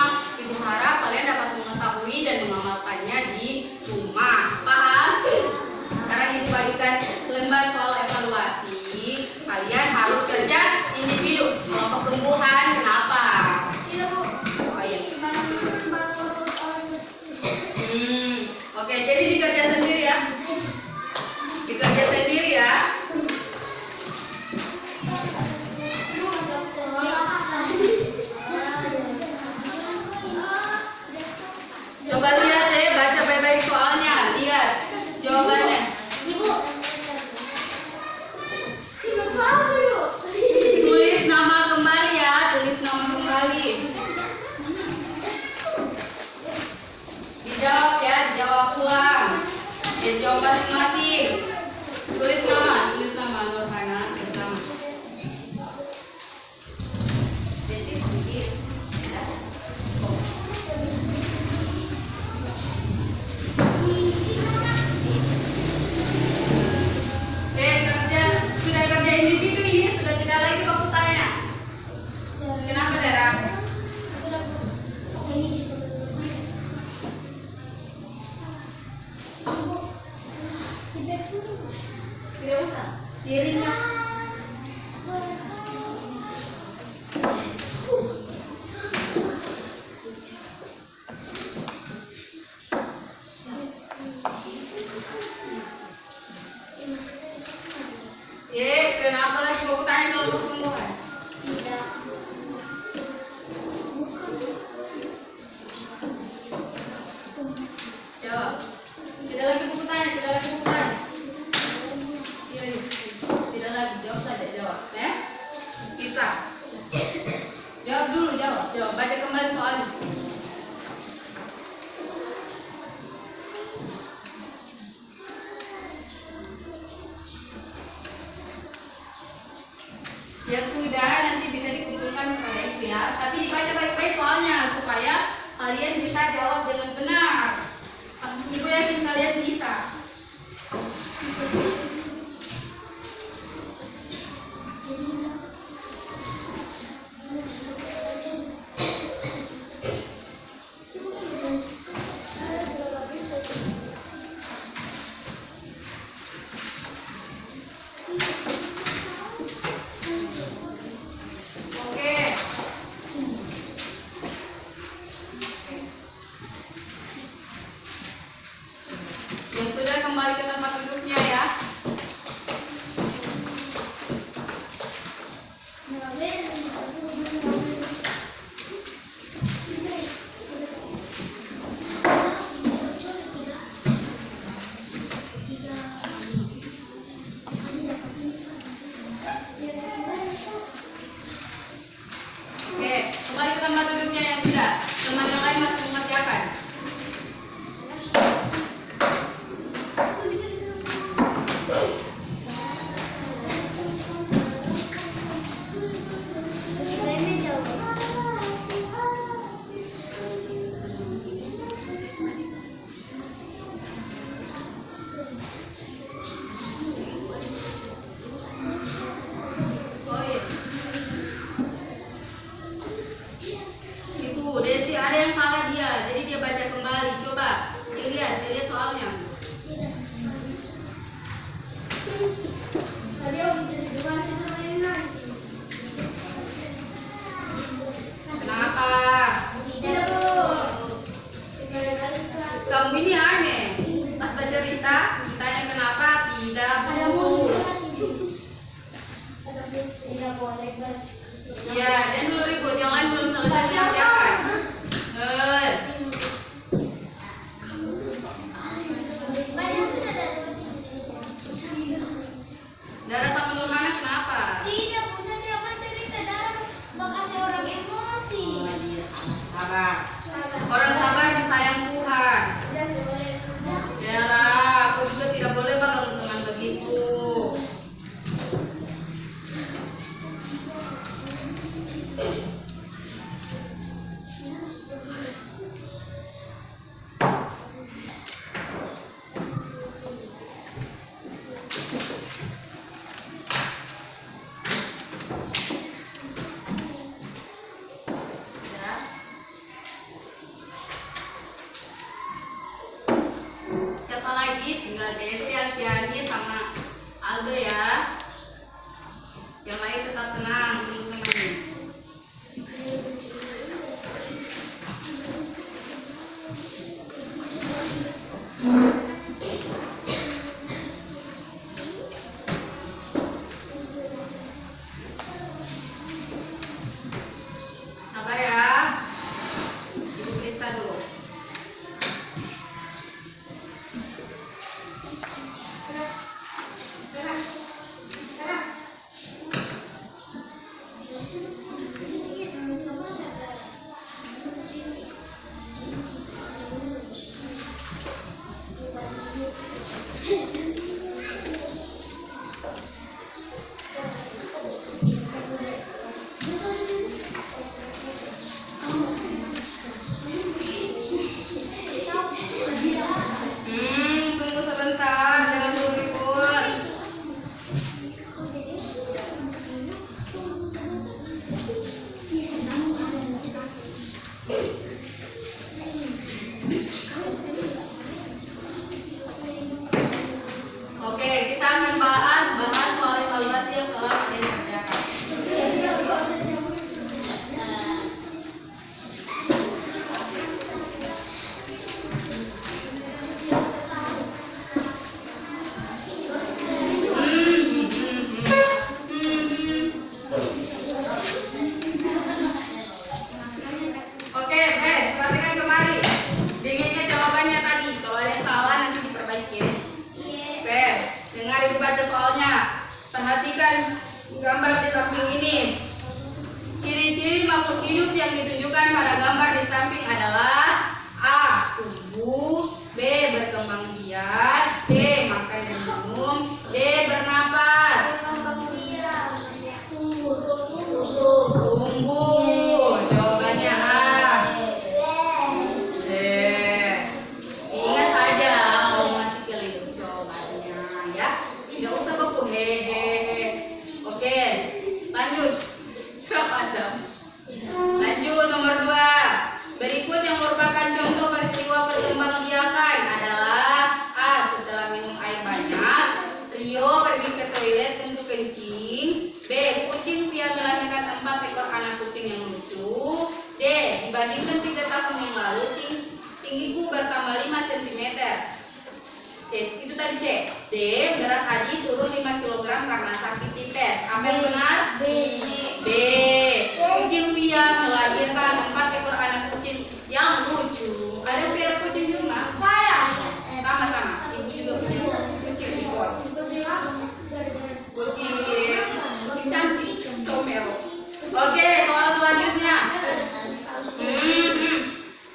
Ibu harap kalian dapat mengetahui dan mengamalkannya di rumah. Paham? Sekarang Ibu bagikan lembar soal evaluasi. Kalian harus kerja individu. Kalau pertumbuhan, kenapa? Oh iya. Oke, jadi dikerja sendiri ya. Dikerja sendiri ya. Coba lihat deh, baca baik-baik soalnya. Lihat jawabannya. Tulis nama kembali ya, tulis nama kembali. Dijawab ya, dijawab ulang. Dijawab masing-masing. Tulis nama Nurhana, tulis nama. Desti sedikit. Sudah kerja individu ini sudah tidak lagi baku tanya. Kenapa Dara? Tidak usah. Dirinya. Kenapa lagi baku tanya kalau pertumbuhan? Jawab. Tidak lagi buku tanya, tidak lagi buku tanya. Tidak lagi, jawab saja, jawab. Ya? Bisa. Jawab dulu, jawab. Baca kembali soalnya. Yang sudah nanti bisa dikumpulkan kepada Ibu ya. Tapi dibaca baik-baik soalnya supaya kalian bisa jawab dengan benar. Ibu yakin kalian bisa. Yang sudah kembali ke tempat duduknya ya. Oke, kembali ke tempat duduknya yang sudah. Teman yang lain masih mengerjakan. Desi ada yang salah dia, jadi dia baca kembali. Coba dilihat soalnya. Kenapa? Kamu ini aneh. Pas baca Rita, ditanya kenapa? Tidak bu. Ya, dan dulu ribut, yang lain belum selesai mengerjakan. Dara sama Nurhana kenapa? Tidak, bisa dia kan cerita Dara bakasnya orang emosi. Oh iya, sabar. Orang sabar disayang Tuhan. Dara, aku juga tidak boleh banget teman begitu. Desi, Alfiani, sama Aldo ya. Yang lain tetap tenang, teman-teman. Sabar ya. Ibu periksa dulu. Tunggu sebentar, jangan dulu ribut. Oke, kita akan bahas soal evaluasi yang telah kalian kerjakan. Oke, perhatikan kemari. Dengarnya jawabannya tadi. Kalau ada yang salah nanti diperbaiki. Oke, dengar ibu baca soalnya. Perhatikan gambar di samping ini. Ciri-ciri makhluk hidup yang ditunjukkan pada gambar di samping adalah A. Tumbuh, B. Berkembang biak, C. Makan dan minum, D. Bernapas. Tumbuh. Jawabannya A. D. Ingat saja kalau masih keliru jawabannya ya. Tidak usah beku hehehe. Oke, lanjut. Lanjut nomor 2. Berikut yang merupakan contoh peristiwa perkembangbiakan adalah A. Setelah minum air banyak, Rio pergi ke toilet untuk kencing. B. Kucing Pia melahirkan 4 ekor anak kucing yang lucu. D. Dibandingkan 3 tahun yang lalu, tinggiku bertambah 5 cm. Itu tadi C. D. Berat Adi turun 5 kg karena sakit tipes. Apa yang benar? B. Kucing Pia melahirkan 4 ekor anak kucing yang lucu. Ada yang pelihara kucing di rumah? Sama-sama. Ibu juga punya kucing di kos. Kucing cantik, comel. Oke, soal selanjutnya.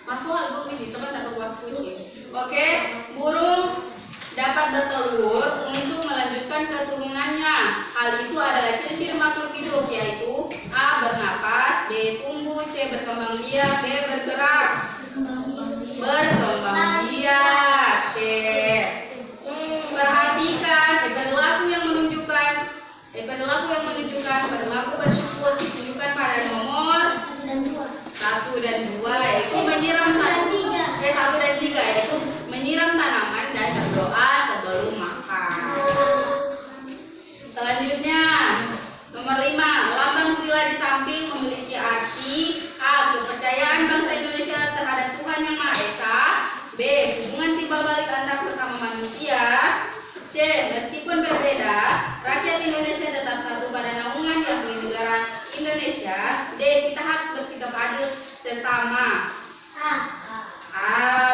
Masuk ibu ini sebentar berpuas kucing. Oke, burung dapat bertelur untuk melanjutkan keturunannya. Hal itu adalah ciri-ciri makhluk hidup, yaitu A. Bernapas, B. Tumbuh, C. Berkembang biak, D. Bergerak. Berkembang biak. C. Perhatikan berlaku bersyukur ditunjukkan pada nomor 1 dan 2, yaitu menyiram tanaman. 1 dan 3 yaitu menyiram tanaman dan berdoa sebelum makan. Selanjutnya nomor 5, lambang sila di samping memiliki arti A. Kepercayaan bangsa Indonesia terhadap Tuhan Yang Maha Esa. B. Hubungan timbal balik antar sesama manusia. C. Meskipun berbeda, rakyat Indonesia tetap satu pada naungan yakni negara Indonesia. D. Kita harus bersikap adil sesama.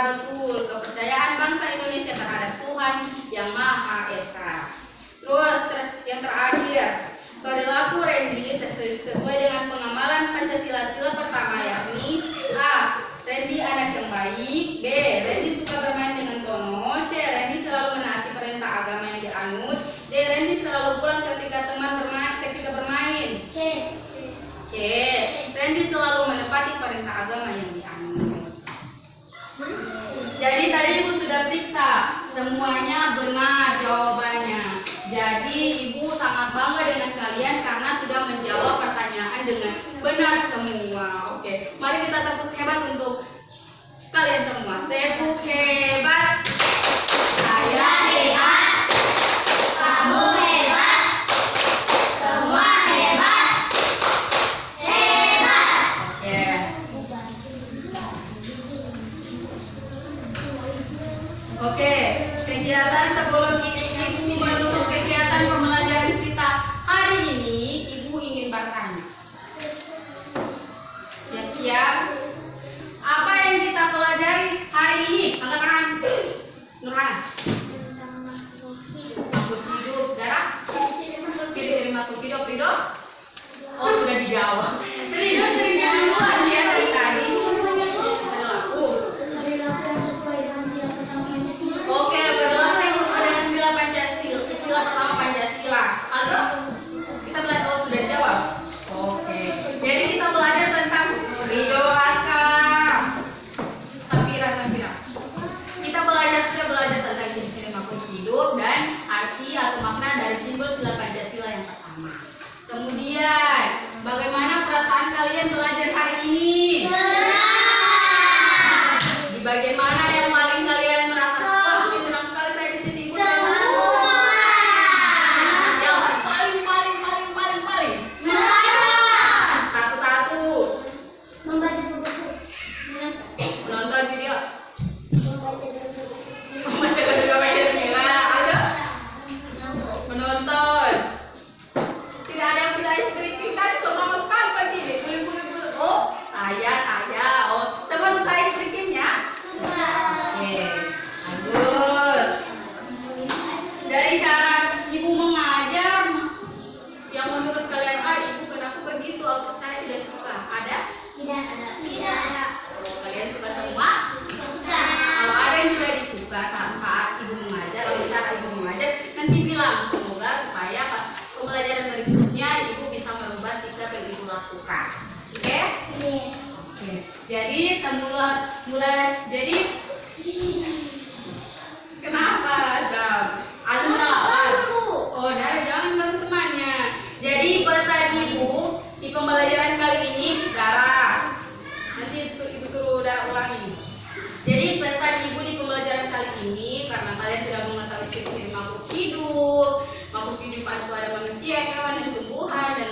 Betul. Kepercayaan bangsa Indonesia terhadap Tuhan Yang Maha Esa. Terus yang terakhir, perilaku Randy sesuai dengan pengamalan Pancasila sila pertama, yakni A. Randy anak yang baik. B. Randy suka bermain dengan Tono. C. Randy selalu menaati perintah agama yang dianut. D. Randy selalu pulang ketika bermain. C. Randy selalu menepati perintah agama yang dianut. Jadi tadi ibu sudah periksa, semuanya benar jawabannya. Jadi ibu sangat bangga dengan kalian karena sudah menjawab pertanyaan dengan benar semua. Oke, mari kita tepuk hebat untuk kalian semua. Tepuk hebat. Saya Oke, kegiatan sebelum Ibu menutup kegiatan pembelajaran kita hari ini, Ibu ingin bertanya. Siap-siap. Apa yang kita pelajari hari ini? Angkat tangan. Nurhana. Makhluk hidup. Darah. Ciri-ciri makhluk hidup. Ridho. Oh, sudah dijawab. Ridho sering duluan ya dari tadi. Berlaku. Oke, berlaku yang sesuai dengan sila Pancasila. Sila pertama Pancasila. Aldo, kita belajar. Oh, sudah dijawab. Oke. Jadi kita belajar tentang Ridho, Aska, Safira. Kita sudah belajar tentang ciri-ciri makhluk hidup dan arti atau makna dari simbol sila Pancasila yang pertama. Kemudian, bagaimana perasaan kalian belajar hari ini? Di bagian mana yang paling kalian merasa, wah, ini senang sekali saya di sini. Yang paling. Satu-satu. Membaca buku. Menonton video. Baca jendela. Ada? Menonton. Tidak ada yang pilih es krim kan? Semangat sekali pagi ini. Bulu. Oh, saya. Oh, semua suka es krimnya? Oke, bagus. Dari cara Ibu mengajar, yang menurut kalian, Ibu kenapa begitu? Saya tidak suka. Ada? Tidak. Kalian suka semua? Kalau ada yang tidak disuka saat Ibu mengajar atau cara Ibu mengajar, nanti bilang semoga supaya pas pembelajaran berikutnya Ibu bisa merubah sikap yang Ibu lakukan. Oke? Oke. Jadi jadi kenapa Azam? Azam melawan? Oh, Dara jangan ganggu temannya. Jadi pesan Ibu di pembelajaran kali ini, Dara. Nanti Ibu suruh Dara ulangi. Jadi pesan Ibu di pembelajaran kali ini, karena kalian sudah mengetahui ciri-ciri makhluk hidup itu ada manusia, hewan, dan tumbuhan, dan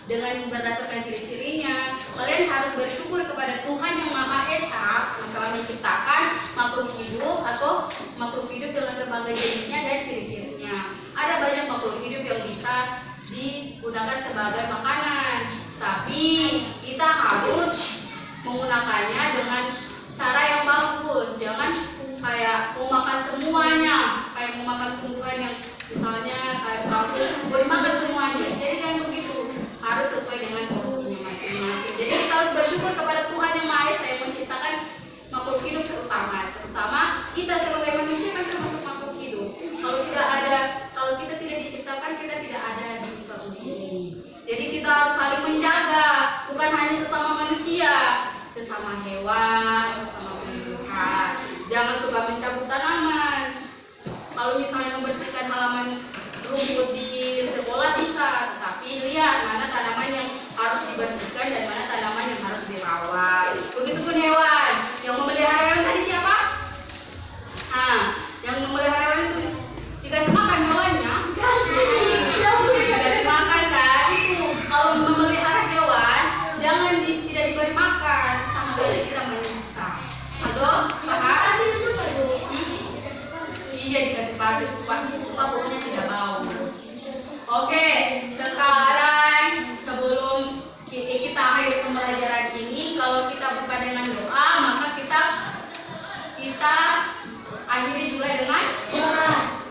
dengan berdasarkan ciri-cirinya, kalian harus bersyukur kepada Tuhan yang Maha Esa yang telah menciptakan makhluk hidup dengan berbagai jenisnya dan ciri-cirinya. Ada banyak makhluk hidup yang bisa digunakan sebagai makanan, tapi kita harus menggunakannya dengan cara yang bagus. Jangan kayak mau makan semuanya, kayak mau makan tumbuhan yang misalnya sayur sawi mau dimakan semuanya. Jadi jangan begitu, harus sesuai dengan porsinya masing-masing. Jadi kita harus bersyukur kepada Tuhan yang Maha Esa yang menciptakan makhluk hidup, terutama kita sebagai manusia kan termasuk makhluk hidup. Kalau kita tidak diciptakan, kita tidak ada di muka bumi ini. Jadi kita harus saling menjaga, bukan hanya sesama manusia, sesama hewan, sesama tumbuhan. Jangan suka mencabut tanaman. Kalau misalnya membersihkan halaman rumput di sekolah bisa, tapi lihat mana tanaman yang harus dibersihkan dan mana tanaman yang harus dirawat. Begitupun hewan. Yang memelihara hewan tadi siapa? Yang memelihara hewan itu dikasih makan hewannya? Dikasih makan kan? Kalau memelihara hewan, jangan tidak diberi makan, sama saja kita menyiksa. Aduh, paham? Iya, dikasih pasir supaya baunya tidak bau. Oke, sekarang sebelum kita akhiri pembelajaran ini, kalau kita buka dengan doa, maka kita akhiri juga dengan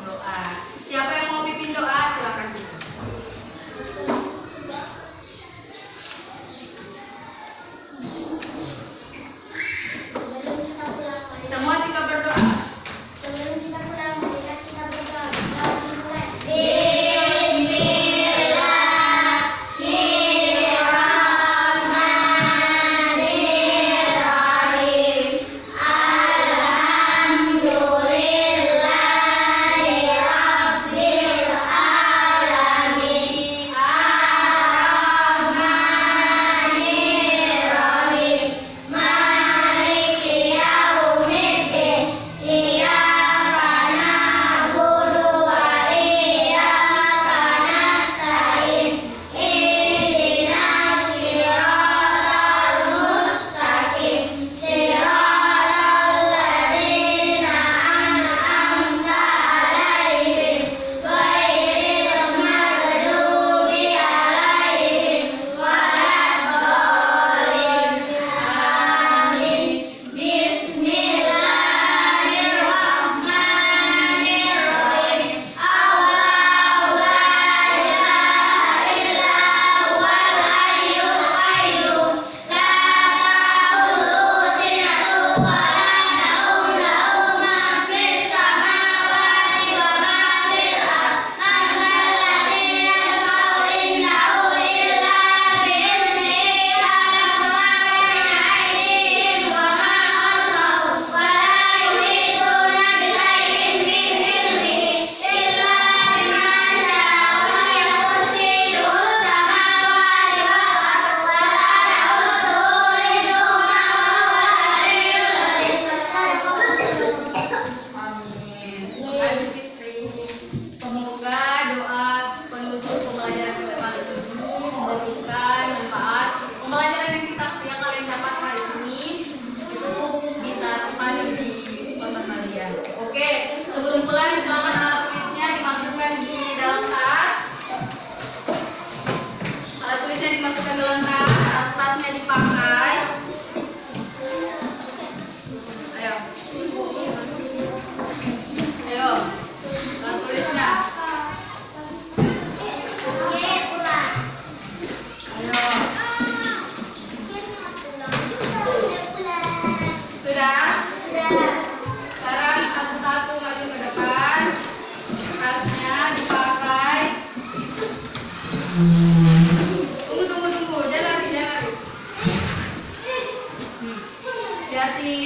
doa. Siapa yang mau pimpin doa, silakan. Semua sikap berdoa. Sebelum kita pulang, marilah kita berdoa. Bismillahirrahmanirrahim. Alhamdulillah. silakan alat tulisnya dimasukkan di dalam tas. Alat tulisnya dimasukkan dalam tas, tasnya dipakai. Ayo. Ayo. Alat tulisnya. Ayo. Sudah? Sekarang satu-satu maju ke depan. Tasnya dipakai. Tunggu. Jangan lari. Hati-hati.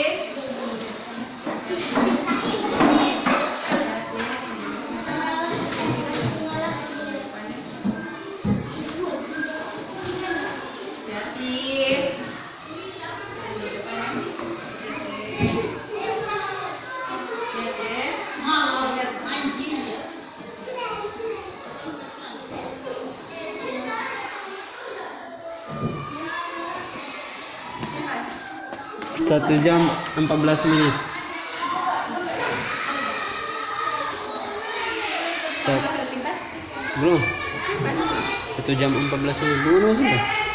Satu jam 14 menit. Belum. 1 jam 14 menit. Belum sudah.